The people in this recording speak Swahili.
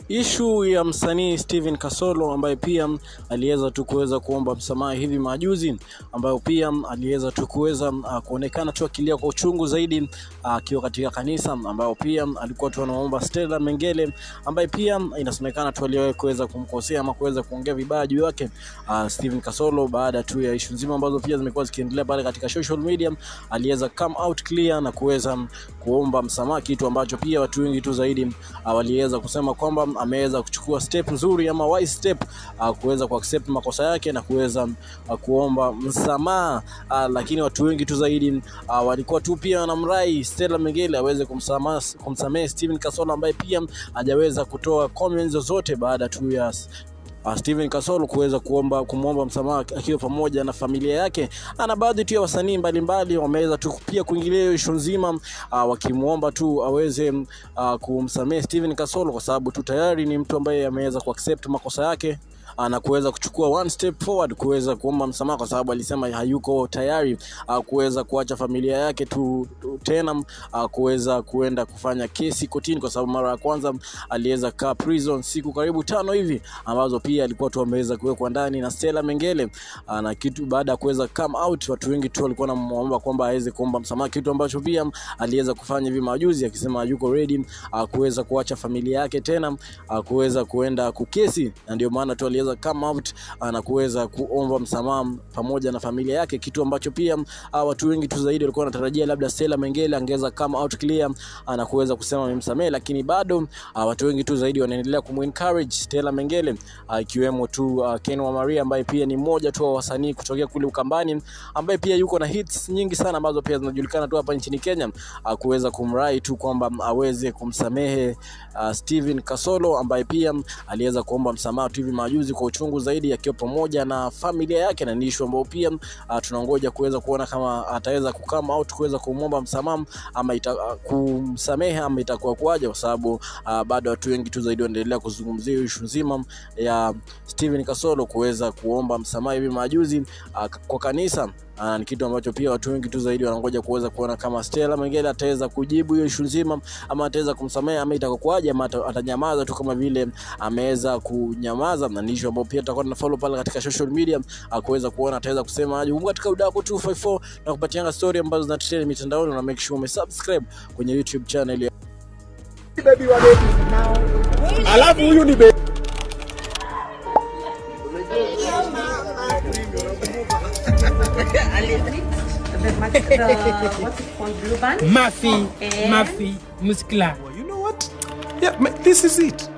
Issue ya msanii Steven Kasolo ambaye pia aliweza tu kuweza kuomba msamaha hivi majuzi, ambayo pia aliweza tu kuweza kuonekana tu akilia kwa uchungu zaidi akiwa katika kanisa, ambayo pia alikuwa tu anaomba Stella Mengele ambaye pia inasemekana tu aliwahi kuweza kumkosea ama kuweza kuongea vibaya juu yake Steven Kasolo. Baada tu ya issue nzima ambazo pia zimekuwa zikiendelea pale katika social media, aliweza come out clear na kuweza kuomba msamaha, kitu ambacho pia watu wengi tu zaidi waliweza kusema kwamba ameweza kuchukua step nzuri ama wise step kuweza kuaccept makosa yake na kuweza kuomba msamaha. Lakini watu wengi tu zaidi walikuwa tu pia wanamrai Stella Mengele aweze kumsamehe Steven Kasolo ambaye pia hajaweza kutoa comments zozote baada tu ya Steven Kasolo kuweza kumuomba msamaha akiwa pamoja na familia yake. Na baadhi tu ya wasanii mbalimbali wameweza tu pia kuingilia issue nzima wakimuomba tu aweze kumsamehe Steven Kasolo, kwa sababu tu tayari ni mtu ambaye ameweza kuaccept makosa yake na kuweza kuchukua one step forward kuweza kuomba msamaha, kwa sababu alisema hayuko tayari kuweza kuacha familia yake tena kuweza kuenda kufanya kesi kotini, kwa sababu mara ya kwanza aliweza kaa prison siku karibu 5 hivi ambazo pia alikuwa tu ameweza kuwekwa ndani na Stella Mengele. Na kitu baada ya kuweza come out, watu wengi tu walikuwa wanamuomba kwamba aweze kuomba msamaha, kitu ambacho pia aliweza kufanya hivi majuzi akisema yuko ready kuweza kuacha familia yake tena kuweza kuenda kukesi, na ndio maana tu aliweza come out na kuweza kuomba msamaha pamoja na familia yake, kitu ambacho pia watu wengi tu zaidi walikuwa wanatarajia labda Stella Mengele angeza come out clear na kuweza kusema amemsamehe, lakini bado watu wengi tu zaidi wanaendelea kumencourage Stella Mengele, ikiwemo tu Ken wa Maria ambaye pia ni mmoja tu wa wasanii kutokea kule Ukambani ambaye pia yuko na hits nyingi sana ambazo pia zinajulikana tu hapa nchini Kenya, kuweza kumrai tu kwamba aweze kumsamehe Steven Kasolo ambaye pia aliweza kuomba msamaha tu hivi majuzi kwa uchungu zaidi akiwa pamoja na familia yake, na nisho ambao pia tunangoja kuweza kuona kama ataweza kukama out kuweza kumomba msamaha ama kumsamehe ama itakuwa kwaje, kwa sababu bado watu wengi tu zaidi wanaendelea kuzungumzia issue nzima ya Steven Kasolo kuweza kuomba msamaha hivi majuzi kwa kanisa. Ni kitu ambacho pia watu wengi tu zaidi wanangoja kuweza kuona kama Stella Mengele ataweza kujibu hiyo issue nzima ama ataweza kumsamehe ama itakuwaje ama atanyamaza tu kama vile ameweza kunyamaza. Na nisho ambao pia tutakuwa tunafollow pale katika social media kuweza kuona ataweza kusema aje. Kumbuka katika Udaku 254 na kupatiana story ambazo zinatrend mitandaoni, na make sure umesubscribe kwenye YouTube channel ya baby wa baby. Alafu huyu ni baby what's it called? Blue band? Mafi, Mafi, Muscular. You know what? Yeah, this is it.